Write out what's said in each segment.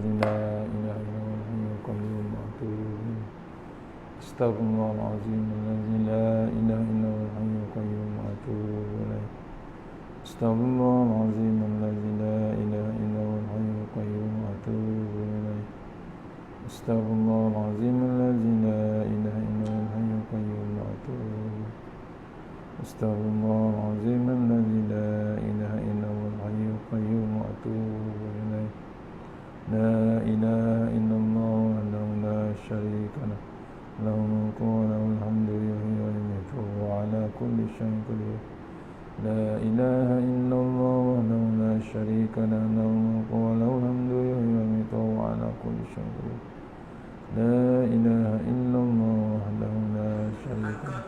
الذي لا إله إلا هو الحي القيوم وأتوب إليه أستغفر الله العظيم الذي لا إله إلا هو الحي القيوم وأتوب إليه أستغفر الله العظيم الذي لا إله إلا هو الحي القيوم وأتوب إليه أستغفر الله العظيم الذي لا إله إلا هو الحي القيوم وأتوب أستغفر الله العظيم الذي لا إله إلا هو الحي القيوم وأتوب إليه لا إله إلا الله وحده لا شريك له له الملك وله الحمد يحيي ويميت وهو على كل شيء قدير لا إله إلا الله وحده لا شريك له له الملك وله الحمد يحيي ويميت وهو على كل شيء قدير لا إله إلا الله وحده لا شريك له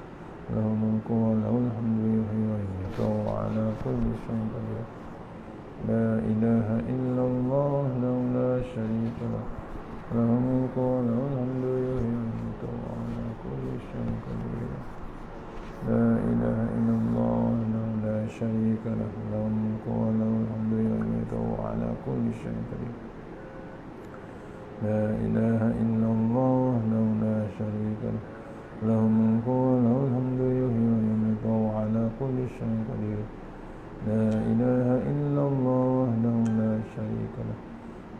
له الملك وله الحمد يحيي ويميت وهو على كل شيء قدير لا إله إلا الله وحده لا شريك له له الملك وله الحمد يحيي ويميت وهو على كل شيء قدير لا إله إلا الله وحده لا شريك له له الملك وله الحمد يحيي ويميت وهو على كل شيء قدير لا إله إلا الله وحده لا شريك له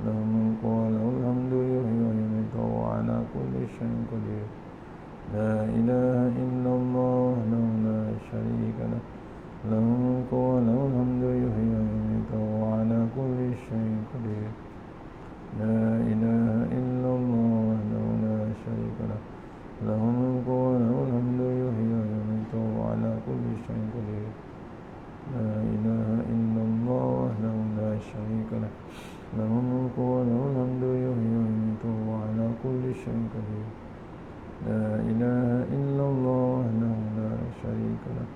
له الملك وله الحمد يحيي ويميت وهو على كل شيء قدير لا إله إلا الله وحده لا شريك له له الملك وله الحمد يحيي ويميت وهو على كل شيء قدير لا إله إلا الله وحده لا شريك له له الملك وله الحمد يحيي ويميت وهو على كل شيء قدير لا إله إلا الله وحده لا شريك له له الملك وله الحمد يحيي ويميت وهو على كل شيء قدير لا إله إلا الله وحده لا شريك له له الملك وله الحمد يحيي ويميت وهو على كل شيء قدير لا إله إلا الله وحده لا شريك له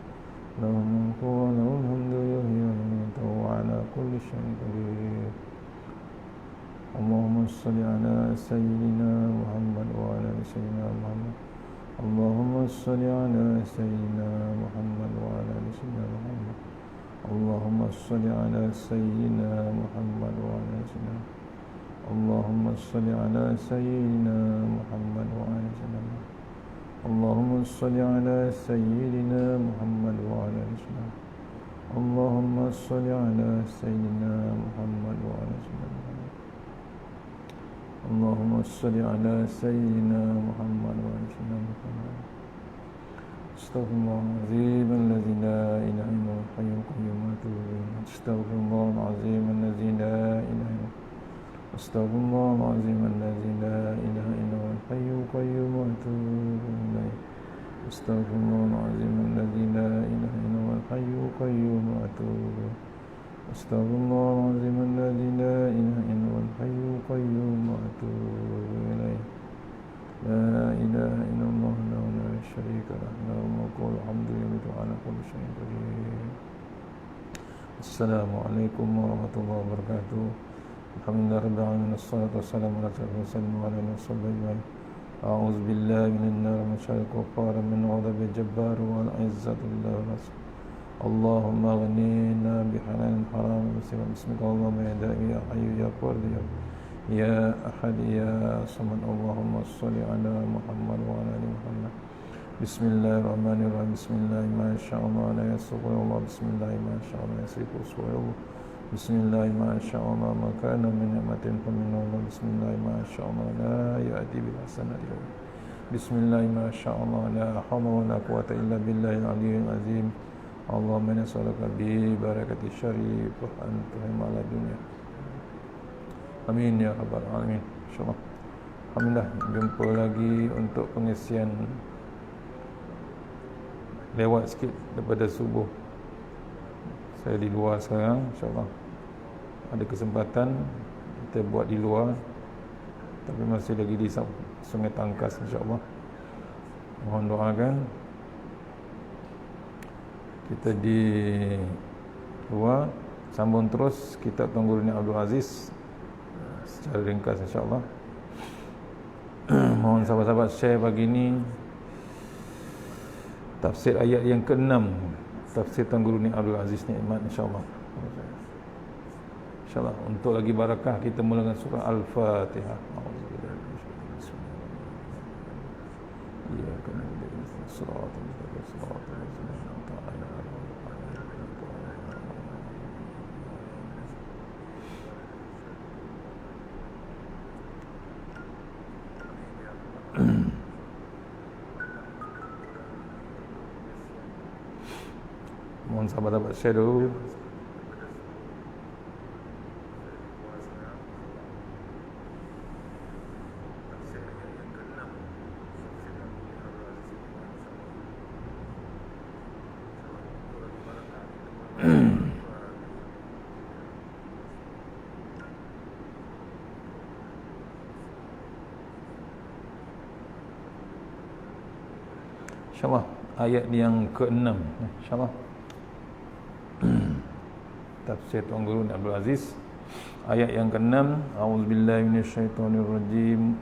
له الملك وله الحمد يحيي ويميت وهو على كل شيء قدير اللهم صل على سيدنا محمد وعلى سيدنا محمد اللهم صل على سيدنا محمد وعلى سيدنا محمد اللهم صل على سيدنا محمد وعلى سيدنا اللهم صل على سيدنا محمد وعلى سيدنا اللهم صل على سيدنا محمد وعلى سيدنا اللهم صل على سيدنا محمد وعلى سيدنا اللهم صل على سيدنا محمد وعلى سيدنا محمد استغفر الله العظيم الذي لا إله إلا هو الحي القيوم وأتوب إليه استغفر الله العظيم الذي لا إله إلا استغفر الله العظيم الذي لا إله إلا هو الحي القيوم وأتوب إليه استغفر الله العظيم الذي لا إله إلا هو الحي القيوم وأتوب إليه استغفر الله العظيم الذي لا إله إلا هو الحي القيوم وأتوب إليه لا إله إلا الله وحده لا شريك له له الملك والحمد يميت على كل شيء قدير السلام عليكم ورحمة الله وبركاته الحمد لله رب العالمين الصلاة والسلام على رسول الله صلى الله عليه وسلم أعوذ بالله من النار من شر الكفار من غضب الجبار والعزة لله ورسوله اللهم اغننا بحلال حرام بسمك اللهم يا دائم يا حي يا قادر يا أحد يا صمد اللهم صل على محمد وعلى آل محمد بسم الله الرحمن الرحيم بسم الله ما شاء الله لا يسوق الله بسم الله ما شاء الله يسيق الله بسم الله ما شاء الله ما كان من نعمة فمن الله بسم الله ما شاء الله لا يأتي بالحسنة بسم الله ما شاء الله لا حول ولا قوة إلا بالله العلي العظيم اللهم نسألك ببركة الشريف أن تهم على الدنيا amin ya rabbal alamin insyaallah. Alhamdulillah, jumpa lagi untuk pengisian lewat sikit daripada subuh. Saya di luar sekarang, insyaallah ada kesempatan kita buat di luar, tapi masih lagi di Sungai Tangkas, insyaallah. Mohon doakan. Kita di luar, sambung terus kitab Tunggul Ibn Abdul Aziz secara ringkas, insyaAllah. Mohon sahabat-sahabat share pagi ini tafsir ayat yang ke-6 tafsir Tunggul Ibn Abdul Aziz Nikmat, insyaAllah. InsyaAllah untuk lagi barakah kita mulakan surah Al-Fatihah. Mohon sabar dapat share dulu. InsyaAllah ayat yang ke-6, InsyaAllah tafsir Tuan Guru Abdul Aziz, ayat yang ke-6. A'udzubillahi minasyaitonirrajim.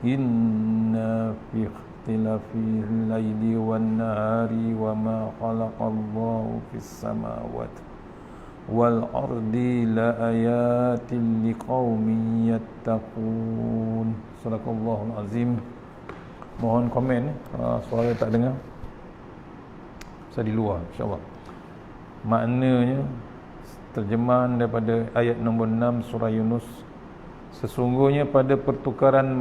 Inna fi ikhtilafil laili wan nahari wa ma khalaqallahu fis samawati wal ardi la ayatin liqaumin yattaqun. Sadaqallahul azim. Mohon komen suara tak dengar. Saya di luar, insyaAllah. Maknanya terjemahan daripada ayat nombor 6 surah Yunus. Sesungguhnya pada pertukaran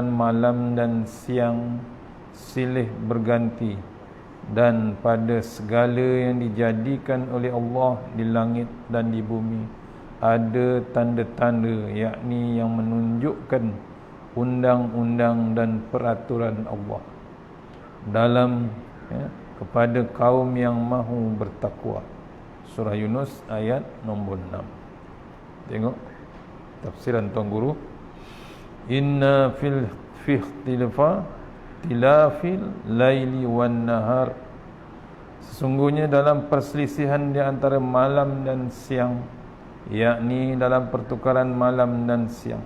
malam dan siang silih berganti, dan pada segala yang dijadikan oleh Allah di langit dan di bumi ada tanda-tanda, yakni yang menunjukkan undang-undang dan peraturan Allah dalam kepada kaum yang mahu bertakwa. Surah Yunus ayat nombor 6. Tengok tafsiran Tuan Guru. Inna fil tilafil laili wan nahar. Sesungguhnya dalam perselisihan di antara malam dan siang, yakni dalam pertukaran malam dan siang.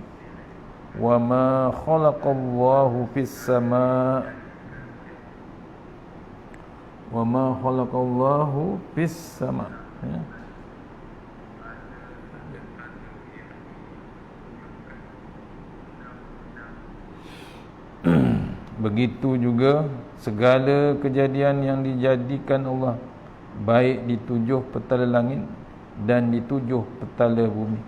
Wa ma khalaqallahu fis sama' wa ma khalaqallahu fis sama', ya. Begitu juga segala kejadian yang dijadikan Allah, baik di 7 petala langit dan di 7 petala bumi.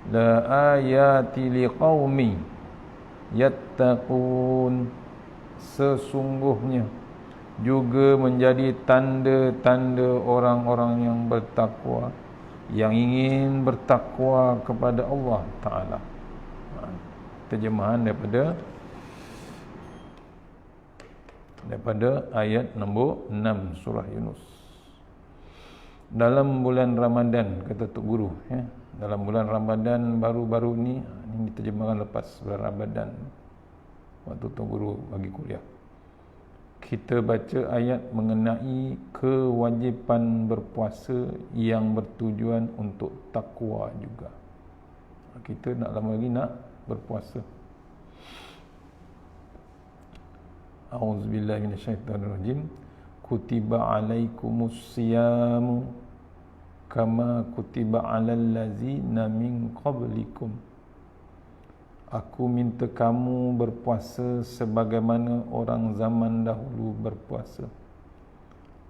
La ayati liqaumi yattaqun. Sesungguhnya juga menjadi tanda-tanda orang-orang yang bertakwa, yang ingin bertakwa kepada Allah Ta'ala. Terjemahan daripada ayat nombor 6 surah Yunus. Dalam bulan Ramadan, kata Tok Guru, ya, dalam bulan Ramadan baru-baru ni, ini terjemahan lepas bulan Ramadan waktu Tok Guru bagi kuliah, kita baca ayat mengenai kewajipan berpuasa yang bertujuan untuk takwa juga. Kita nak lama lagi nak berpuasa. A'udzubillahi minasyaitonirrajim. Kutiba alaikumus siyamu kama kutiba alal ladzina min qablikum. Aku minta kamu berpuasa sebagaimana orang zaman dahulu berpuasa.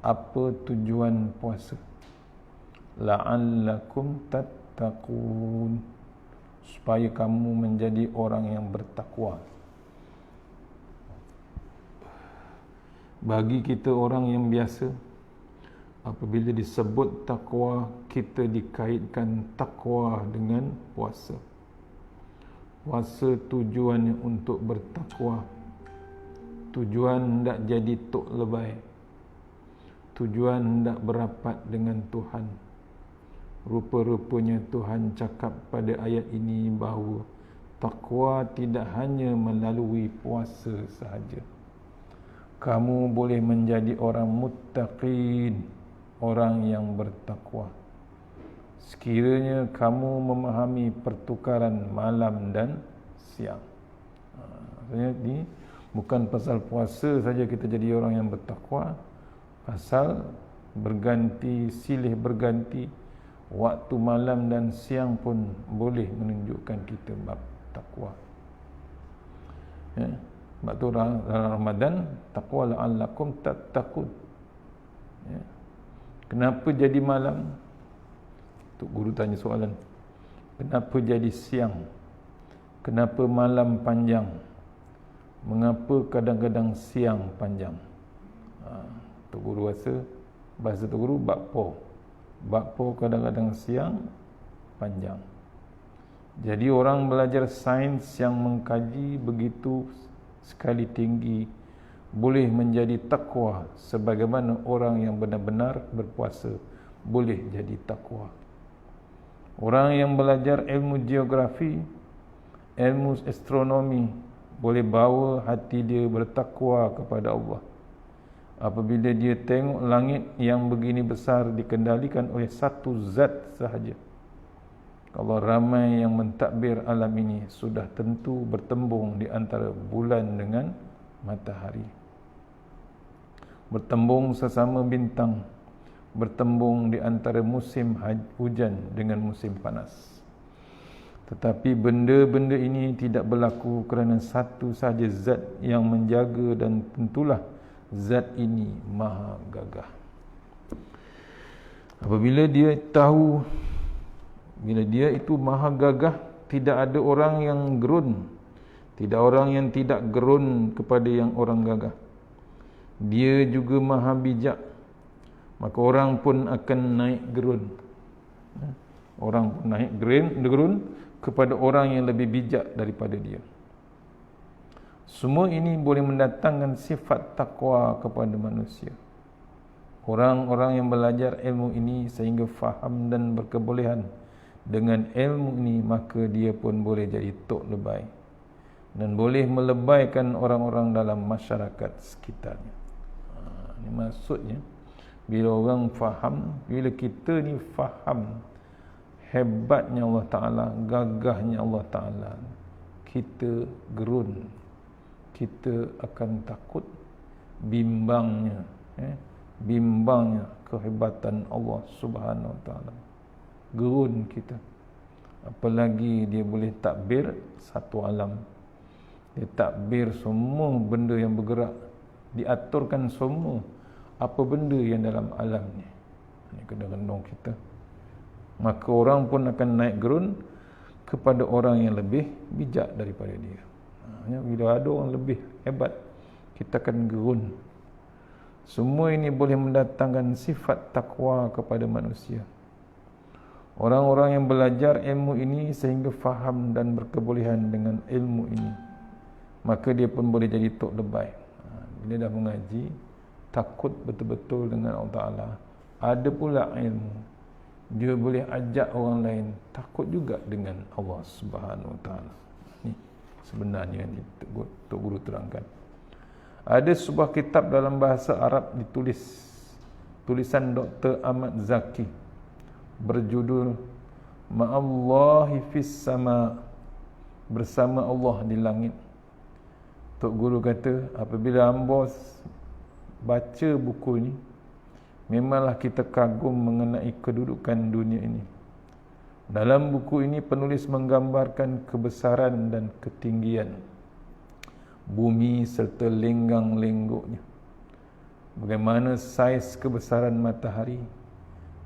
Apa tujuan puasa? La'allakum tattaqun, supaya kamu menjadi orang yang bertakwa. Bagi kita orang yang biasa, apabila disebut takwa, kita dikaitkan takwa dengan puasa. Puasa tujuannya untuk bertakwa. Tujuan hendak jadi tok lebay. Tujuan hendak berapat dengan Tuhan. Rupa-rupanya Tuhan cakap pada ayat ini bahawa takwa tidak hanya melalui puasa sahaja. Kamu boleh menjadi orang muttaqin, orang yang bertakwa, sekiranya kamu memahami pertukaran malam dan siang. Maksudnya ni bukan pasal puasa saja kita jadi orang yang bertakwa, pasal berganti, silih berganti waktu malam dan siang pun boleh menunjukkan kita bab takwa. Ya. Sebab tu dalam Ramadan, taqwa la'allakum tattaqun. Ya. Kenapa jadi malam? Tok Guru tanya soalan. Kenapa jadi siang? Kenapa malam panjang? Mengapa kadang-kadang siang panjang? Tok Guru rasa, bahasa Tok Guru bakpo kadang-kadang siang panjang. Jadi orang belajar sains yang mengkaji begitu sekali tinggi boleh menjadi takwa, sebagaimana orang yang benar-benar berpuasa boleh jadi takwa. Orang yang belajar ilmu geografi, ilmu astronomi boleh bawa hati dia bertakwa kepada Allah. Apabila dia tengok langit yang begini besar dikendalikan oleh satu zat sahaja. Kalau ramai yang mentadbir alam ini, sudah tentu bertembung di antara bulan dengan matahari. Bertembung sesama bintang, bertembung di antara musim hujan dengan musim panas. Tetapi benda-benda ini tidak berlaku kerana satu sahaja zat yang menjaga, dan tentulah zat ini maha gagah. Apabila dia tahu, bila dia itu maha gagah, tidak ada orang yang gerun, tidak orang yang tidak gerun kepada yang orang gagah. Dia juga maha bijak, maka orang pun akan naik gerun. Orang pun naik gerun kepada orang yang lebih bijak daripada dia. Semua ini boleh mendatangkan sifat takwa kepada manusia. Orang-orang yang belajar ilmu ini sehingga faham dan berkebolehan dengan ilmu ini, maka dia pun boleh jadi tok lebay dan boleh melebaikan orang-orang dalam masyarakat sekitarnya. Ini maksudnya, bila orang faham, bila kita ni faham hebatnya Allah Ta'ala, gagahnya Allah Ta'ala, kita gerun, kita akan takut bimbangnya kehebatan Allah Subhanahu Wa Ta'ala. Gerun kita. Apalagi dia boleh takbir satu alam. Dia takbir semua benda yang bergerak, diaturkan semua apa benda yang dalam alam ni. Ini kena-kena kita. Maka orang pun akan naik gerun kepada orang yang lebih bijak daripada dia. Bila ada orang lebih hebat, kita akan gerun. Semua ini boleh mendatangkan sifat takwa kepada manusia. Orang-orang yang belajar ilmu ini sehingga faham dan berkebolehan dengan ilmu ini, maka dia pun boleh jadi tok lebay. Bila dah mengaji, takut betul-betul dengan Allah Ta'ala, ada pula ilmu, dia boleh ajak orang lain takut juga dengan Allah Subhanahu Wa Ta'ala. Ini sebenarnya yang Tok Guru terangkan. Ada sebuah kitab dalam bahasa Arab tulisan Dr. Ahmad Zaki, berjudul Ma'allahi fis sama, bersama Allah di langit. Tok Guru kata, apabila hamba baca buku ini, memanglah kita kagum mengenai kedudukan dunia ini. Dalam buku ini penulis menggambarkan kebesaran dan ketinggian bumi serta lenggang-lenggoknya. Bagaimana saiz kebesaran matahari,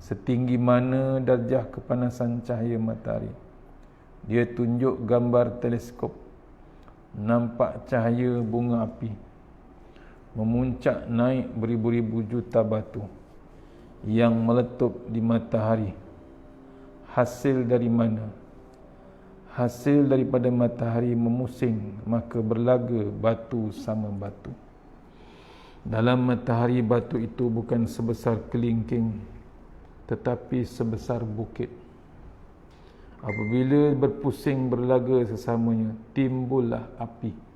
setinggi mana darjah kepanasan cahaya matahari. Dia tunjuk gambar teleskop, nampak cahaya bunga api memuncak naik beribu-ribu juta batu yang meletup di matahari. Hasil dari mana? Hasil daripada matahari memusing, maka berlaga batu sama batu. Dalam matahari, batu itu bukan sebesar kelingking, tetapi sebesar bukit. Apabila berpusing berlaga sesamanya, timbullah api.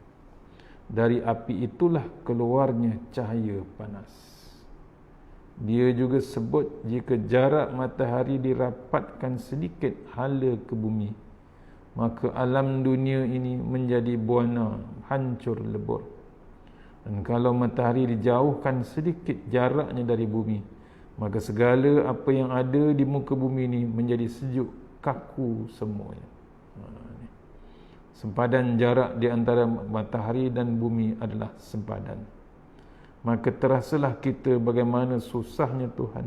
Dari api itulah keluarnya cahaya panas. Dia juga sebut, jika jarak matahari dirapatkan sedikit hala ke bumi, maka alam dunia ini menjadi buana, hancur lebur. Dan kalau matahari dijauhkan sedikit jaraknya dari bumi, maka segala apa yang ada di muka bumi ini menjadi sejuk, kaku semuanya. Sempadan jarak di antara matahari dan bumi adalah sempadan. Maka terasalah kita bagaimana susahnya Tuhan,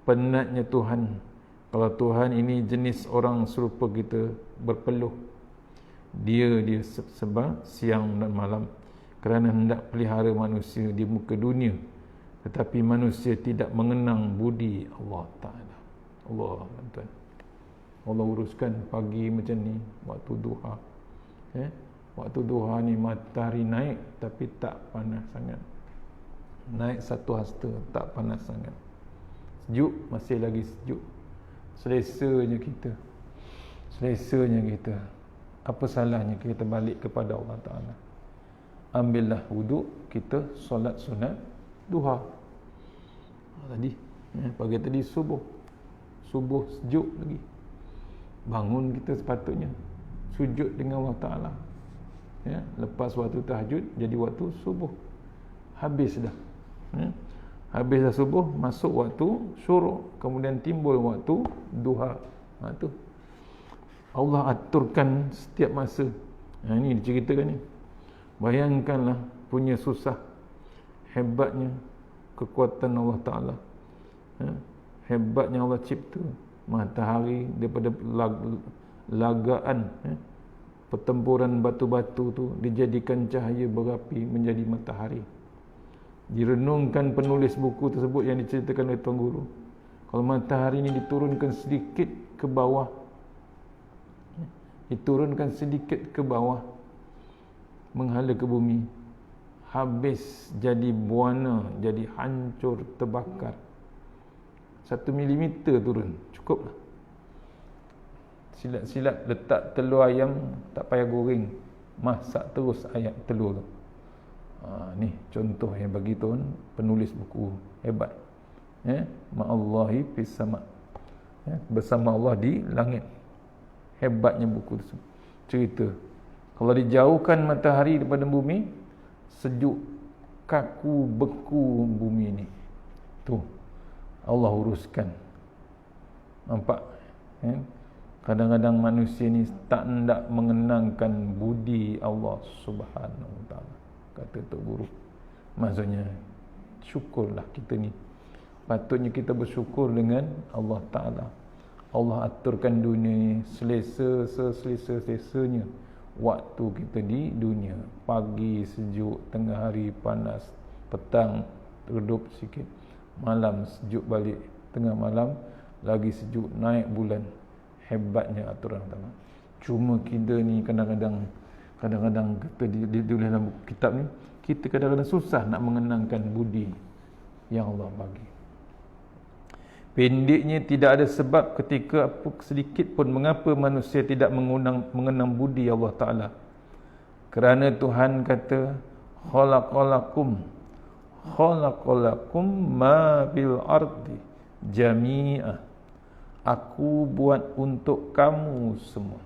penatnya Tuhan. Kalau Tuhan ini jenis orang serupa kita, berpeluh. Dia sebab siang dan malam kerana hendak pelihara manusia di muka dunia. Tetapi manusia tidak mengenang budi Allah Ta'ala. Allah, tuan. Allah uruskan pagi macam ni, waktu duha. Waktu duha ni matahari naik tapi tak panas sangat. Naik satu hasta, tak panas sangat. Sejuk, masih lagi sejuk. Selesanya kita. Apa salahnya kita balik kepada Allah Ta'ala? Ambillah wuduk, kita solat sunat duha. Pagi tadi subuh sejuk lagi. Bangun kita sepatutnya sujud dengan Allah Ta'ala. Lepas waktu tahajud jadi waktu subuh. Habis dah. Habis dah subuh, masuk waktu syuruk, kemudian timbul waktu duha. Tu Allah aturkan setiap masa. Ini diceritakan ni. Bayangkanlah punya susah, hebatnya kekuatan Allah Ta'ala. Hebatnya Allah cipta matahari daripada lagaan, pertempuran batu-batu tu dijadikan cahaya berapi menjadi matahari. Direnungkan penulis buku tersebut yang diceritakan oleh Tuan Guru, kalau matahari ini diturunkan sedikit ke bawah, menghala ke bumi, habis jadi buana, jadi hancur, terbakar. 1 milimeter turun, cukuplah. Silat-silat letak telur ayam, tak payah goreng, masak terus ayam telur tu. Ni contoh yang bagi tuan penulis buku hebat. Ma'allahi fis sama', bersama Allah di langit. Hebatnya buku tersebut. Cerita kalau dijauhkan matahari daripada bumi, sejuk, kaku, beku bumi ni. Tu Allah uruskan. Nampak? Kadang-kadang manusia ni tak hendak mengenangkan budi Allah Subhanahu Wa Taala. Kata Tok Guru. Maksudnya syukurlah kita ni. Patutnya kita bersyukur dengan Allah Ta'ala. Allah aturkan dunia ni selesa-selesanya waktu kita di dunia. Pagi sejuk, tengah hari panas, petang redup sikit, malam sejuk balik, tengah malam lagi sejuk, naik bulan. Hebatnya aturan Allah. Cuma kita ni kadang-kadang kata di dalam kitab ni, kita kadang-kadang susah nak mengenangkan budi yang Allah bagi. Pendeknya, tidak ada sebab ketika sedikit pun mengapa manusia tidak mengenang budi Allah Ta'ala. Kerana Tuhan kata, khalaqalakum ma bil ardi jami'ah. Aku buat untuk kamu semua.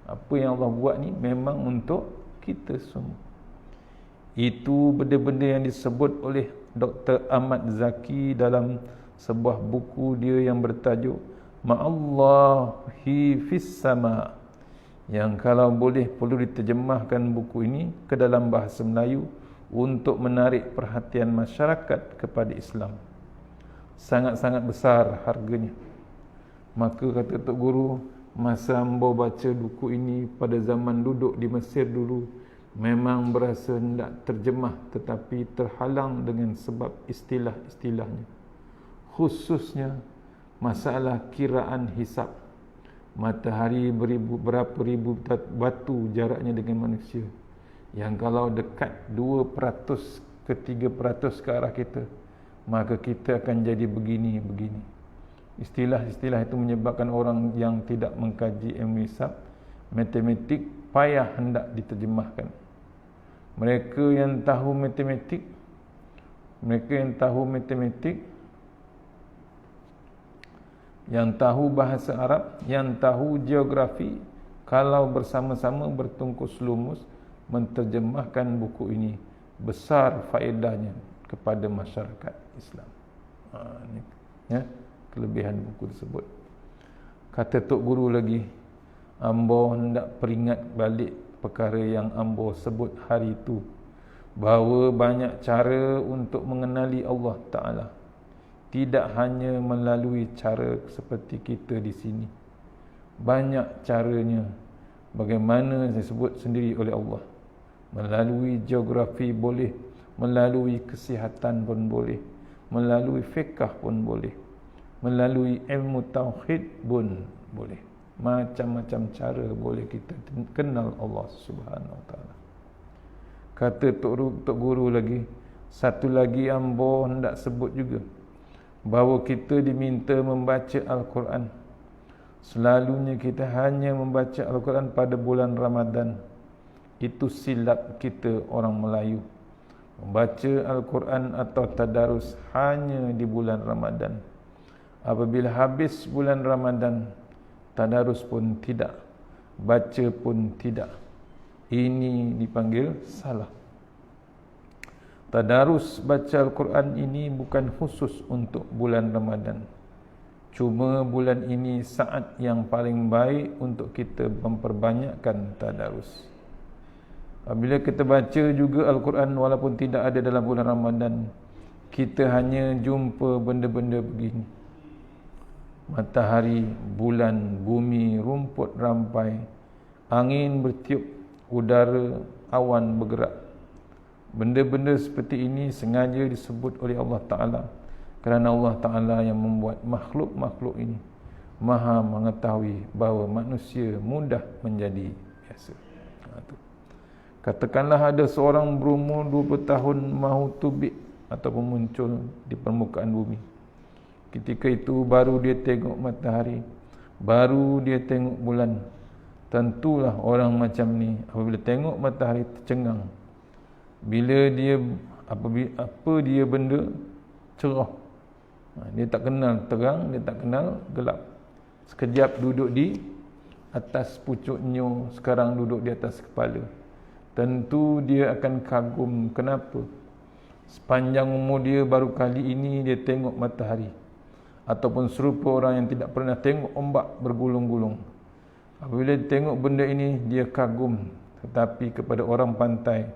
Apa yang Allah buat ni memang untuk kita semua. Itu benda-benda yang disebut oleh Dr. Ahmad Zaki dalam sebuah buku dia yang bertajuk Ma'allahi fis sama', yang kalau boleh perlu diterjemahkan buku ini ke dalam bahasa Melayu untuk menarik perhatian masyarakat kepada Islam. Sangat-sangat besar harganya. Maka kata Tok Guru, masa hamba baca buku ini pada zaman duduk di Mesir dulu, memang berasa hendak terjemah tetapi terhalang dengan sebab istilah-istilahnya. Khususnya masalah kiraan hisab. Matahari berapa ribu batu jaraknya dengan manusia, yang kalau dekat 2% ke 3% ke arah kita, maka kita akan jadi begini-begini. Istilah-istilah itu menyebabkan orang yang tidak mengkaji ilmu hisab, matematik, payah hendak diterjemahkan. Mereka yang tahu matematik, yang tahu bahasa Arab, yang tahu geografi, kalau bersama-sama bertungkus lumus menterjemahkan buku ini, besar faedahnya kepada masyarakat Islam. Ni, ya, kelebihan buku tersebut. Kata Tok Guru lagi, ambo hendak peringat balik perkara yang ambo sebut hari itu, bahawa banyak cara untuk mengenali Allah Ta'ala, tidak hanya melalui cara seperti kita di sini. Banyak caranya, bagaimana disebut sendiri oleh Allah. Melalui geografi boleh, melalui kesihatan pun boleh, melalui fiqh pun boleh, melalui ilmu tauhid pun boleh. Macam-macam cara boleh kita kenal Allah Subhanahu Wa Taala. Kata Tok Guru lagi, satu lagi ambo hendak sebut juga, bahawa kita diminta membaca Al-Quran. Selalunya kita hanya membaca Al-Quran pada bulan Ramadan. Itu silap kita orang Melayu. Membaca Al-Quran atau tadarus hanya di bulan Ramadan. Apabila habis bulan Ramadan, tadarus pun tidak, baca pun tidak. Ini dipanggil salah. Tadarus baca Al-Quran ini bukan khusus untuk bulan Ramadan. Cuma bulan ini saat yang paling baik untuk kita memperbanyakkan tadarus. Apabila kita baca juga Al-Quran walaupun tidak ada dalam bulan Ramadan, kita hanya jumpa benda-benda begini. Matahari, bulan, bumi, rumput rampai, angin bertiup, udara, awan bergerak. Benda-benda seperti ini sengaja disebut oleh Allah Ta'ala, kerana Allah Ta'ala yang membuat makhluk-makhluk ini maha mengetahui bahawa manusia mudah menjadi biasa. Katakanlah ada seorang berumur 20 tahun mahu tubik ataupun muncul di permukaan bumi. Ketika itu baru dia tengok matahari, baru dia tengok bulan. Tentulah orang macam ni apabila tengok matahari tercengang. Bila dia apa dia benda cerah. Dia tak kenal terang, dia tak kenal gelap. Sekejap duduk di atas pucuknya, sekarang duduk di atas kepala. Tentu dia akan kagum, kenapa? Sepanjang umur dia baru kali ini dia tengok matahari. Ataupun serupa orang yang tidak pernah tengok ombak bergulung-gulung. Apabila dia tengok benda ini, dia kagum. Tetapi kepada orang pantai,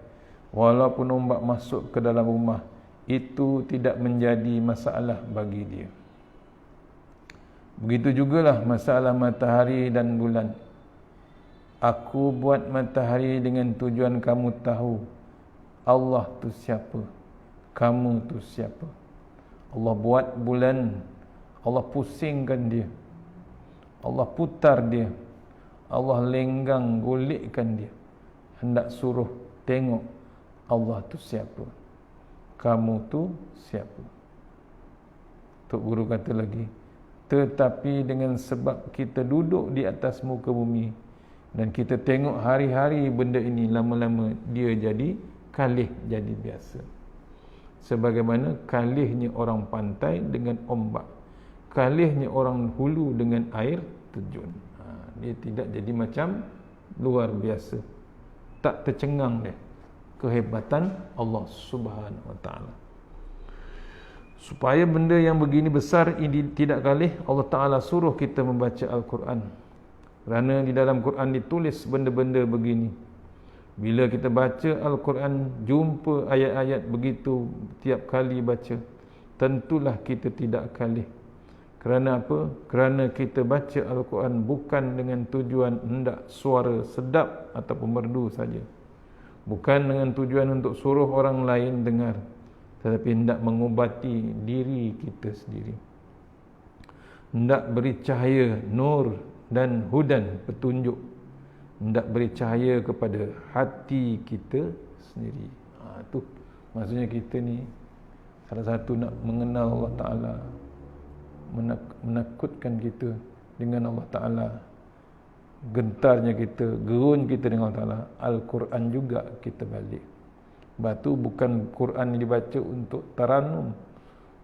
walaupun ombak masuk ke dalam rumah, itu tidak menjadi masalah bagi dia. Begitu jugalah masalah matahari dan bulan. Aku buat matahari dengan tujuan kamu tahu Allah tu siapa, kamu tu siapa. Allah buat bulan, Allah pusingkan dia, Allah putar dia, Allah lenggang golikkan dia, hendak suruh tengok Allah tu siapa, kamu tu siapa. Tok Guru kata lagi, tetapi dengan sebab kita duduk di atas muka bumi dan kita tengok hari-hari benda ini, lama-lama dia jadi kalih, jadi biasa. Sebagaimana kalihnya orang pantai dengan ombak, kalihnya orang hulu dengan air terjun. Dia tidak jadi macam luar biasa, tak tercengang dia. Kehebatan Allah Subhanahu Wa Taala. Supaya benda yang begini besar ini tidak kalih, Allah Ta'ala suruh kita membaca Al-Quran. Kerana di dalam Quran ditulis benda-benda begini. Bila kita baca Al-Quran, jumpa ayat-ayat begitu tiap kali baca, tentulah kita tidak kalih. Kerana apa? Kerana kita baca Al-Quran bukan dengan tujuan hendak suara sedap ataupun merdu saja. Bukan dengan tujuan untuk suruh orang lain dengar, tetapi hendak mengubati diri kita sendiri. Hendak beri cahaya, nur dan hudan, petunjuk. Hendak beri cahaya kepada hati kita sendiri. Itu maksudnya kita ni salah satu nak mengenal Allah Ta'ala, menakutkan kita dengan Allah Ta'ala, gentarnya kita, gerun kita dengan Allah Ta'ala. Al-Quran juga kita balik. Batu bukan Quran yang dibaca untuk taranum,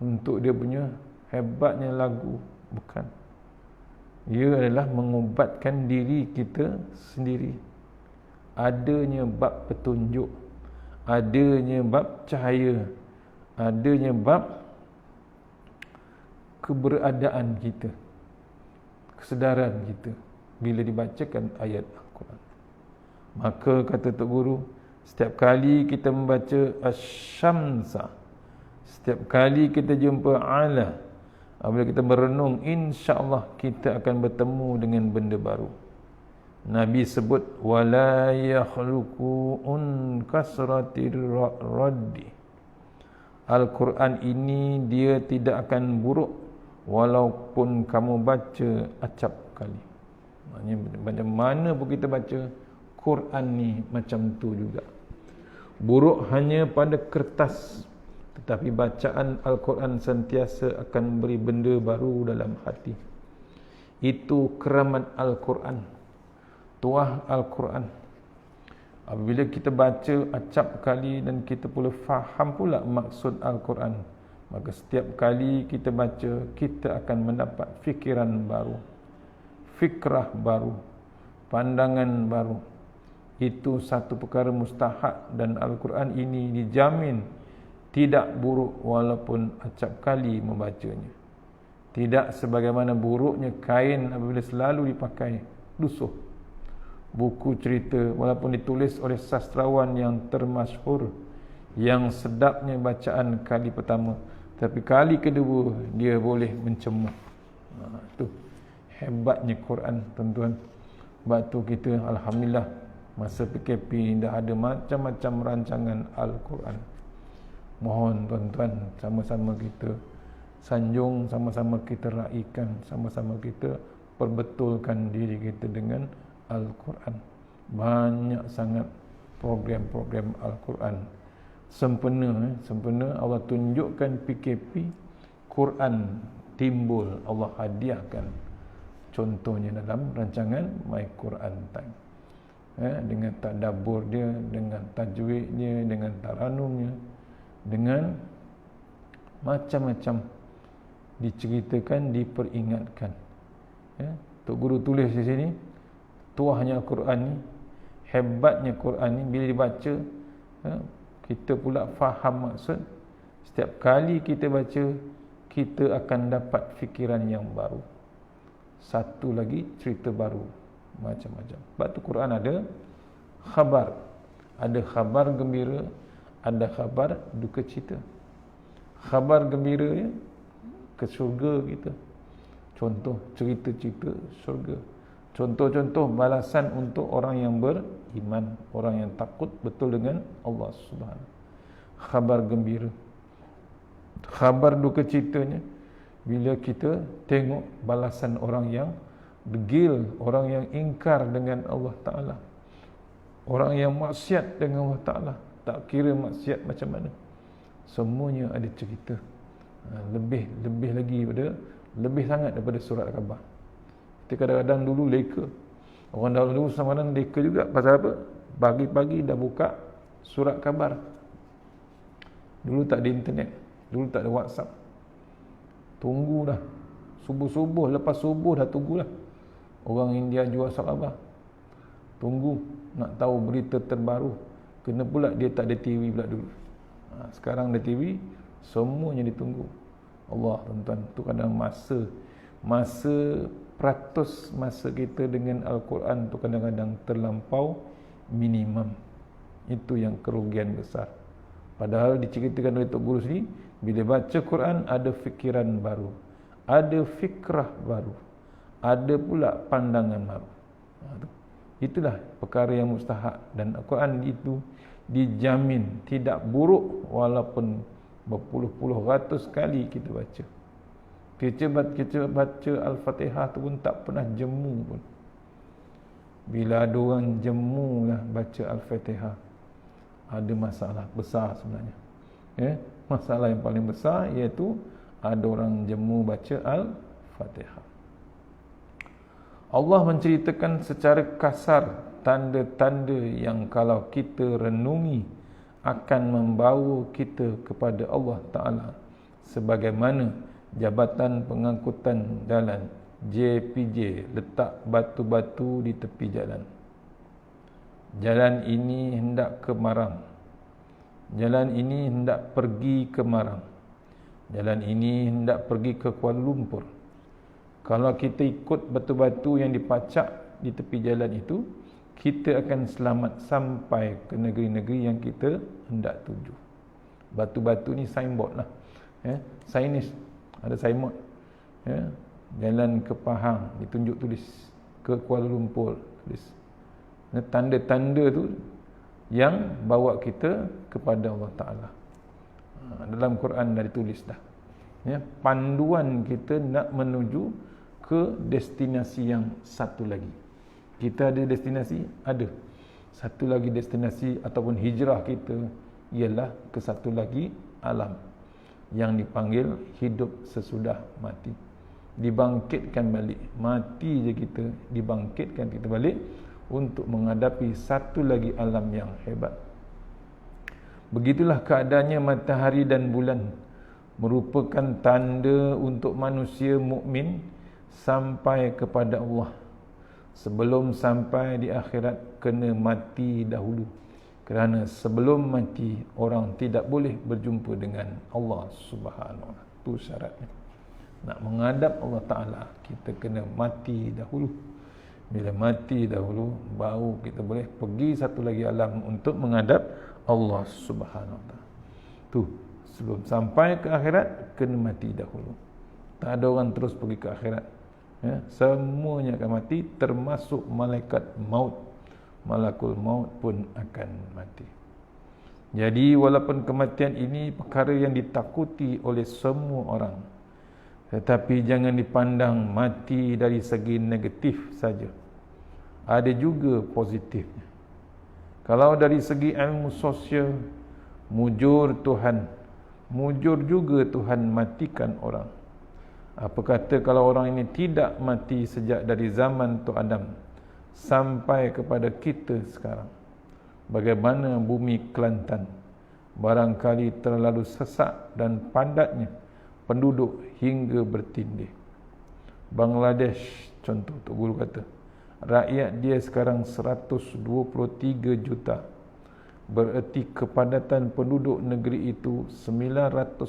untuk dia punya hebatnya lagu, bukan. Ia adalah mengubatkan diri kita sendiri. Adanya bab petunjuk, adanya bab cahaya, adanya bab keberadaan kita, kesedaran kita bila dibacakan ayat Al-Quran. Maka kata Tok Guru, setiap kali kita membaca Asy-Syamsa, setiap kali kita jumpa Ala, apabila kita merenung, insya-Allah kita akan bertemu dengan benda baru. Nabi sebut wala yakhluqu kasratir raddi. Al-Quran ini dia tidak akan buruk walaupun kamu baca acap kali. Maknanya macam mana pun kita baca Quran ni macam tu juga. Buruk hanya pada kertas, tetapi bacaan Al-Quran sentiasa akan beri benda baru dalam hati. Itu keramat Al-Quran, tuah Al-Quran. Apabila kita baca acap kali dan kita pula faham pula maksud Al-Quran, maka setiap kali kita baca, kita akan mendapat fikiran baru, fikrah baru, pandangan baru. Itu satu perkara mustahak, dan Al-Quran ini dijamin tidak buruk walaupun acap kali membacanya. Tidak sebagaimana buruknya kain apabila selalu dipakai, lusuh. Buku cerita walaupun ditulis oleh sastrawan yang termasyhur, yang sedapnya bacaan kali pertama, tapi kali kedua dia boleh mencemooh. Itu hebatnya Quran, tuan-tuan. Sebab tu kita alhamdulillah masa PKP dah ada macam-macam rancangan Al-Quran. Mohon tuan-tuan, sama-sama kita sanjung, sama-sama kita raikan, sama-sama kita perbetulkan diri kita dengan Al-Quran. Banyak sangat program-program Al-Quran. Sempena Allah tunjukkan PKP, Quran timbul, Allah hadiahkan. Contohnya dalam rancangan My Quran Time. Dengan tadabbur dia, dengan tajwidnya, dengan taranumnya, dengan macam-macam diceritakan, diperingatkan. Tok Guru tulis di sini, tuahnya Al-Quran ni, hebatnya Quran ni, bila dibaca, kita pula faham maksud. Setiap kali kita baca, kita akan dapat fikiran yang baru. Satu lagi, cerita baru. Macam-macam. Sebab tu Quran ada khabar. Ada khabar gembira, ada khabar duka cita. Khabar gembira ya, ke syurga kita. Contoh cerita-cerita syurga. Contoh-contoh balasan untuk orang yang beriman, orang yang takut betul dengan Allah Subhanahu. Khabar gembira. Khabar duka citanya, bila kita tengok balasan orang yang degil, orang yang ingkar dengan Allah Ta'ala, orang yang maksiat dengan Allah Ta'ala, tak kira maksiat macam mana, semuanya ada cerita. Lebih lagi pada, lebih sangat daripada surat khabar. Kita kadang-kadang dulu leka, orang dahulu sama kadang leka juga. Pasal apa? Pagi-pagi dah buka surat khabar. Dulu tak ada internet, dulu tak ada WhatsApp. Tunggu dah subuh-subuh, lepas subuh dah tunggulah. Orang India jual surat khabar, tunggu nak tahu berita terbaru. Kena pula dia tak ada TV pula dulu. Sekarang ada TV, semuanya ditunggu. Allah, tuan-tuan, tu kadang masa peratus masa kita dengan Al-Quran tu kadang-kadang terlampau minimum. Itu yang kerugian besar. Padahal diceritakan oleh Tok Guru sendiri, bila baca Quran ada fikiran baru, ada fikrah baru, ada pula pandangan baru. Itulah perkara yang mustahak, dan Al-Quran itu dijamin tidak buruk walaupun berpuluh-puluh ratus kali kita baca. Kita baca Al-Fatihah tu pun tak pernah jemu pun. Bila ada orang jemu lah baca Al-Fatihah, ada masalah besar sebenarnya. Masalah yang paling besar iaitu ada orang jemu baca Al-Fatihah. Allah menceritakan secara kasar tanda-tanda yang kalau kita renungi akan membawa kita kepada Allah Ta'ala, sebagaimana Jabatan Pengangkutan Jalan JPJ letak batu-batu di tepi jalan. Jalan ini hendak ke Marang, jalan ini hendak pergi ke Marang, Jalan ini hendak pergi ke Kuala Lumpur. Kalau kita ikut batu-batu yang dipacak di tepi jalan itu, kita akan selamat sampai ke negeri-negeri yang kita hendak tuju. Batu-batu ni signboard lah. Sainis, ada signboard. Jalan ke Pahang, ditunjuk tulis. Ke Kuala Lumpur, tulis. Tanda-tanda tu yang bawa kita kepada Allah Ta'ala. Dalam Quran dah ditulis dah. Panduan kita nak menuju ke destinasi yang satu lagi. Kita ada destinasi? Ada. Satu lagi destinasi ataupun hijrah kita ialah ke satu lagi alam yang dipanggil hidup sesudah mati. Dibangkitkan balik. Mati je kita, dibangkitkan kita balik untuk menghadapi satu lagi alam yang hebat. Begitulah keadaannya matahari dan bulan, merupakan tanda untuk manusia mukmin sampai kepada Allah. Sebelum sampai di akhirat kena mati dahulu. Kerana sebelum mati orang tidak boleh berjumpa dengan Allah Subhanahu wa taala. Itu syaratnya. Nak menghadap Allah Taala kita kena mati dahulu. Bila mati dahulu baru kita boleh pergi satu lagi alam untuk menghadap Allah Subhanahu wa taala. Tu sebelum sampai ke akhirat kena mati dahulu. Tak ada orang terus pergi ke akhirat. Semuanya akan mati, termasuk malaikat maut. Malakul maut pun akan mati. Jadi walaupun kematian ini perkara yang ditakuti oleh semua orang, tetapi jangan dipandang mati dari segi negatif saja. Ada juga positifnya. Kalau dari segi ilmu sosial, mujur Tuhan, mujur juga Tuhan matikan orang. Apa kata kalau orang ini tidak mati sejak dari zaman Tok Adam sampai kepada kita sekarang? Bagaimana bumi Kelantan barangkali terlalu sesak dan padatnya penduduk hingga bertindih. Bangladesh contoh Tok Guru kata, rakyat dia sekarang 123 juta. Bererti kepadatan penduduk negeri itu 918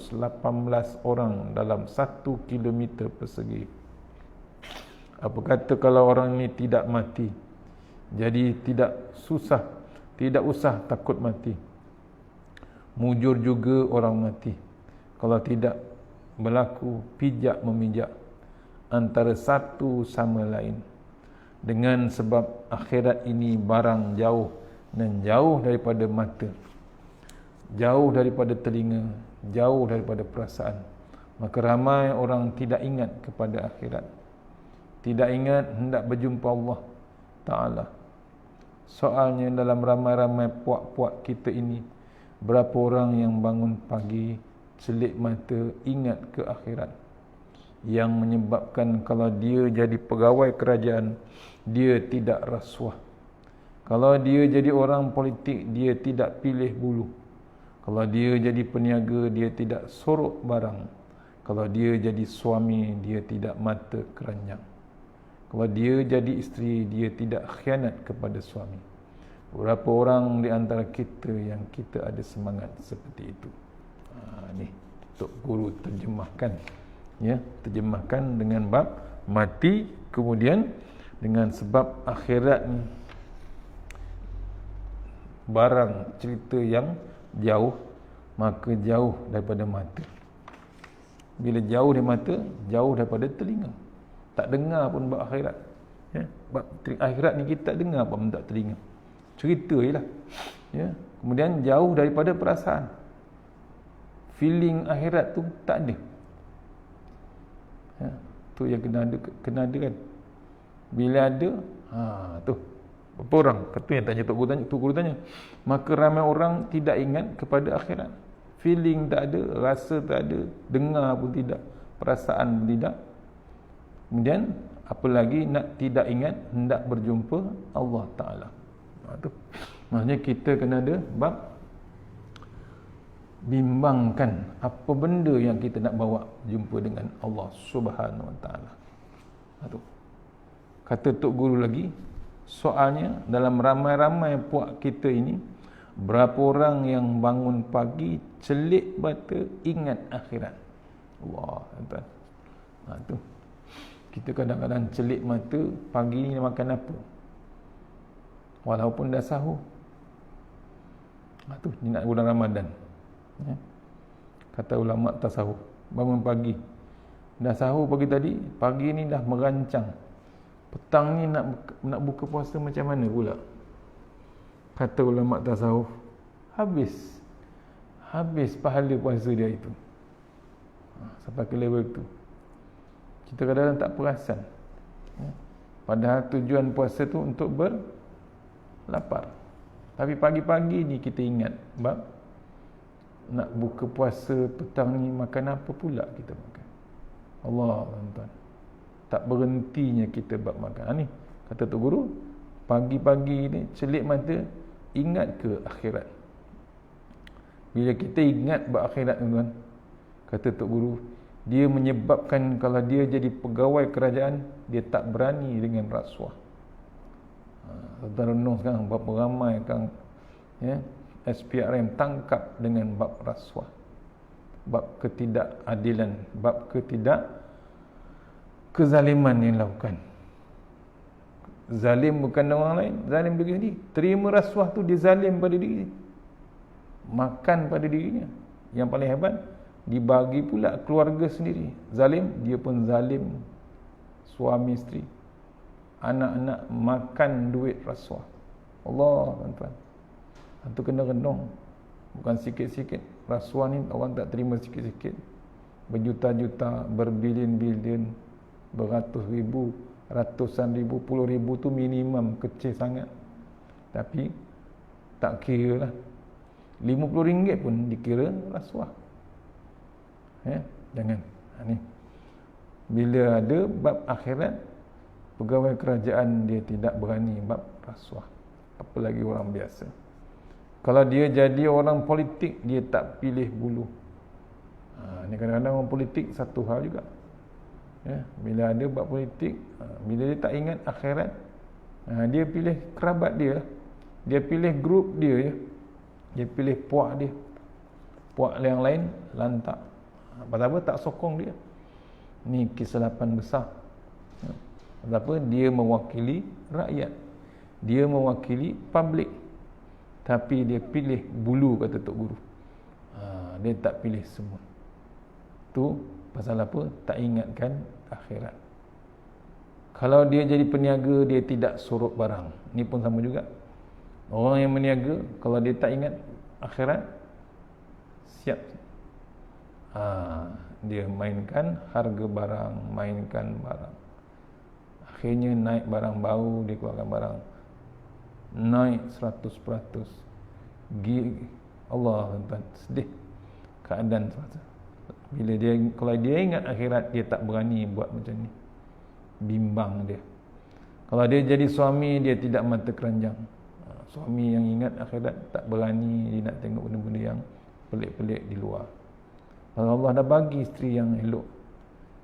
orang dalam 1 kilometer persegi. Apa kata kalau orang ini tidak mati? Jadi tidak usah takut mati. Mujur juga orang mati. Kalau tidak berlaku pijak memijak antara satu sama lain. Dengan sebab akhirat ini barang jauh dan jauh daripada mata, jauh daripada telinga, jauh daripada perasaan. Maka ramai orang tidak ingat kepada akhirat, tidak ingat hendak berjumpa Allah Ta'ala. Soalnya dalam ramai-ramai puak-puak kita ini, berapa orang yang bangun pagi, celik mata, ingat ke akhirat, yang menyebabkan kalau dia jadi pegawai kerajaan, dia tidak rasuah. Kalau dia jadi orang politik, dia tidak pilih bulu. Kalau dia jadi peniaga, dia tidak sorok barang. Kalau dia jadi suami, dia tidak mata keranjang. Kalau dia jadi isteri, dia tidak khianat kepada suami. Berapa orang di antara kita yang kita ada semangat seperti itu? Ni Tok Guru terjemahkan. Terjemahkan dengan bab mati, kemudian dengan sebab akhirat ni barang cerita yang jauh, maka jauh daripada mata. Bila jauh dari mata, jauh daripada telinga. Tak dengar pun bab akhirat. Bab akhirat ni kita tak dengar pun, tak telinga. Cerita je lah. Kemudian jauh daripada perasaan. Feeling akhirat tu tak ada. Tu yang kena ada kan. Bila ada, tu berapa orang? Kata yang tanya Tok Guru tanya. Maka ramai orang tidak ingat kepada akhirat. Feeling tak ada, rasa tak ada, dengar pun tidak, perasaan pun tidak. Kemudian apa lagi nak tidak ingat hendak berjumpa Allah Ta'ala. Tu. Maksudnya kita kena ada bab bimbangkan apa benda yang kita nak bawa jumpa dengan Allah Subhanahu Wa Ta'ala. Tu. Kata Tok Guru lagi, soalnya dalam ramai-ramai puak kita ini, berapa orang yang bangun pagi celik mata ingat akhirat. Allah, tuan. Tu. Kita kadang-kadang celik mata, pagi ni makan apa? Walaupun dah sahur. Tu ni nak bulan Ramadan. Ya. Kata ulama tasawuf, bangun pagi. Dah sahur pagi tadi, pagi ni dah merancang. Petang ni nak buka puasa macam mana pula? Kata ulama tasawuf, habis pahala puasa dia itu. Sampai ke level tu. Kita kadang-kadang tak perasan. Ya. Padahal tujuan puasa tu untuk berlapar. Tapi pagi-pagi ni kita ingat bab nak buka puasa petang ni makan apa pula kita makan. Allah, tuan-tuan. Tak berhentinya kita bab makan. Ni kata Tok Guru, pagi-pagi ni celik mata, ingat ke akhirat. Bila kita ingat bab akhirat, tuan-tuan, kata Tok Guru, dia menyebabkan kalau dia jadi pegawai kerajaan, dia tak berani dengan rasuah. Tuan-tuan renung sekarang berapa ramai kan, ya, SPRM tangkap dengan bab rasuah, bab ketidakadilan, bab kezaliman yang dilakukan. Zalim bukan orang lain, zalim diri sendiri. Terima rasuah tu dia zalim pada diri, makan pada dirinya. Yang paling hebat, dibagi pula keluarga sendiri. Zalim, dia pun zalim suami isteri, anak-anak, makan duit rasuah. Allah, tuan-tuan. Itu kena renung. Bukan sikit-sikit. Rasuah ni orang tak terima sikit-sikit. Berjuta-juta, berbilion-bilion, beratus ribu, ratusan ribu, puluh ribu tu minimum, kecil sangat. Tapi tak kira lah. RM50 pun dikira rasuah. Ya, jangan. Ni. Bila ada bab akhirat, pegawai kerajaan dia tidak berani bab rasuah. Apalagi orang biasa. Kalau dia jadi orang politik, dia tak pilih bulu. Ni kadang-kadang orang politik satu hal juga. Ya, bila ada bab politik, bila dia tak ingat akhirat, dia pilih kerabat dia. Dia pilih grup dia, ya. Dia pilih puak dia. Puak yang lain lantak. Pasal apa? Tak sokong dia. Ni kesilapan besar. Pasal apa? Dia mewakili rakyat. Dia mewakili publik. Tapi dia pilih bulu, kata Tok Guru. Dia tak pilih semua. Tu pasal apa? Tak ingatkan akhirat. Kalau dia jadi peniaga, dia tidak sorok barang. Ni pun sama juga. Orang yang meniaga, kalau dia tak ingat akhirat, siap. Dia mainkan harga barang, mainkan barang. Akhirnya naik barang baru, dia keluarkan barang naik 100%. Allah, tuan-tuan, sedih keadaan semasa. Bila dia, kalau dia ingat akhirat, dia tak berani buat macam ni. Bimbang dia. Kalau dia jadi suami, dia tidak mata keranjang. Suami yang ingat akhirat tak berani, dia nak tengok benda-benda yang pelik-pelik di luar. Kalau Allah dah bagi isteri yang elok.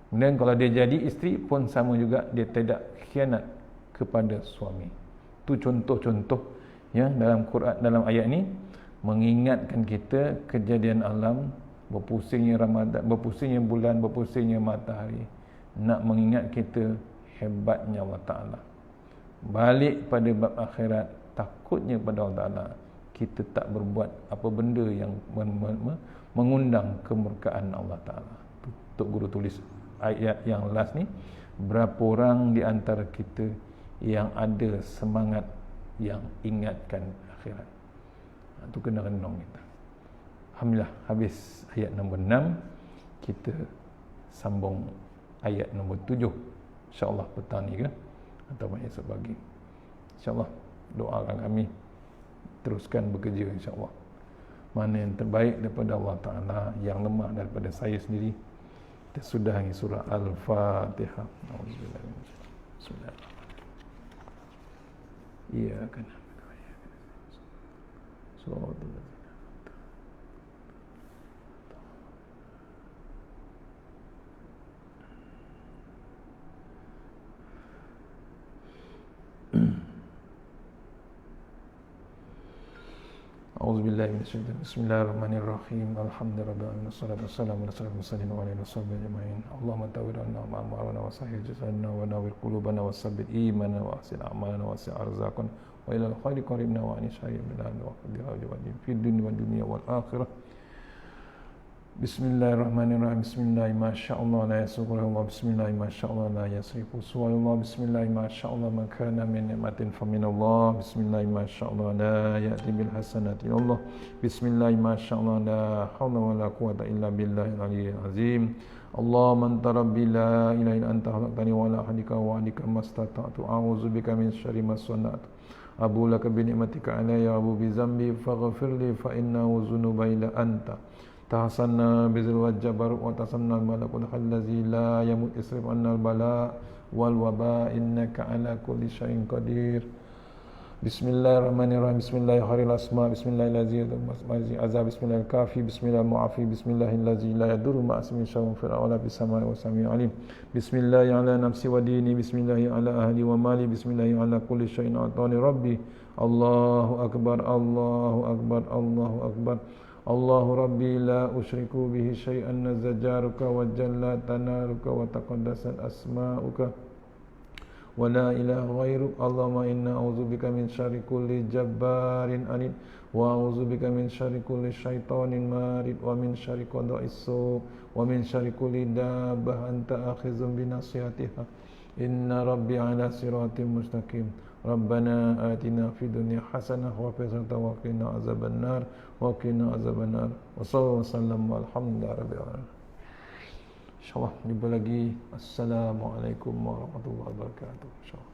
Kemudian kalau dia jadi isteri pun sama juga, dia tidak khianat kepada suami. Itu contoh-contoh, ya, dalam Quran, dalam ayat ni mengingatkan kita kejadian alam, berpusingnya Ramadan, berpusingnya bulan, berpusingnya matahari, nak mengingat kita hebatnya Allah Ta'ala. Balik pada bab akhirat, takutnya pada Allah Ta'ala, kita tak berbuat apa benda yang mengundang kemurkaan Allah Ta'ala. Tok Guru tulis ayat yang last ni, berapa orang di antara kita yang ada semangat yang ingatkan akhirat. Itu kena renung kita. Alhamdulillah, habis ayat nombor 6. Kita sambung ayat nombor 7. InsyaAllah petang ni ke, atau esok pagi. InsyaAllah, doakan kami teruskan bekerja, insyaAllah. Mana yang terbaik daripada Allah Ta'ala, yang lemah daripada saya sendiri. Kita sudahi surah Al-Fatihah. Bismillahirrahmanirrahim. Iya kan. A'udzubillahi minasyaitonir rajim. Bismillahirrahmanirrahim. Alhamdulillah wassalatu wassalamu ala asyrofil mursalin wa ala alihi washabihi ajma'in. Allahumma tawwirna ma'amarna wa sahih jasadna wa nawwir qulubana wa sabbit imanana wa ahsin a'malana wa wasi' arzaqana wa ilal khairi qaribna wa anis syarri bilana wa qadir wajib fid dunya wal akhirah. Bismillahirrahmanirrahim. Bismillahi masyaallah la yasrifu. Bismillahi masyaallah la yasrifu. Bismillahi masyaallah man kana min ni'matin faminallah. Bismillahi masyaallah la ya'ti bil hasanati Allah. Bismillahi masyaallah la haula wala quwwata illa billahil aliyyil azim. Allahumma anta rabbi la ilaha illa anta khalaqtani wa la hadika wa adika mastata'tu a'udzubika min syarri ma sana'tu. Abu laka bi ni'matika alayya wa abu bi zambi faghfirli fa innahu dzunuba illa anta. Tahasanna bizil wajjabar wa tasanna al-malakul allazi la yamut isrif anna al-bala wal waba innaka ala kulli syai'in qadir. Bismillahirrahmanirrahim. Bismillahirrahmanirrahim. Asma bismillahirrahmanirrahim. Azab bismillahirrahmanirrahim. Bismillahirrahmanirrahim. Bismillahirrahmanirrahim. La yadurru ma asmi syai'un fil ardi bis samai wa sami'un alim. Bismillahi ala nafsi wa dini. Bismillahi ala ahli wa mali. Bismillahi ala kulli syai'in atani rabbi. Allahu akbar. Allahu akbar. Allahu akbar. Allahu Rabbi la usyriku bihi syai'an nazajaruka wa jalla tanaruka wa taqaddasat asma'uka wa la ilaha ghairuk. Allahumma inna a'udzubika min syarri kulli jabbarin anid wa a'udzubika min syarri kulli syaitanin marid wa min syarri qada'is su wa min syarri kulli dabbah anta akhizun bi nasihatiha. Inna rabbi ala siratim mustaqim. Rabbana atina fid dunya hasanah wa fil akhirati wa qina azabannar wa qina azabannar. Wa sallallahu wasallam walhamdulillahi rabbil alamin. Insyaallah jumpa lagi. Assalamualaikum warahmatullahi wabarakatuh. Insyaallah.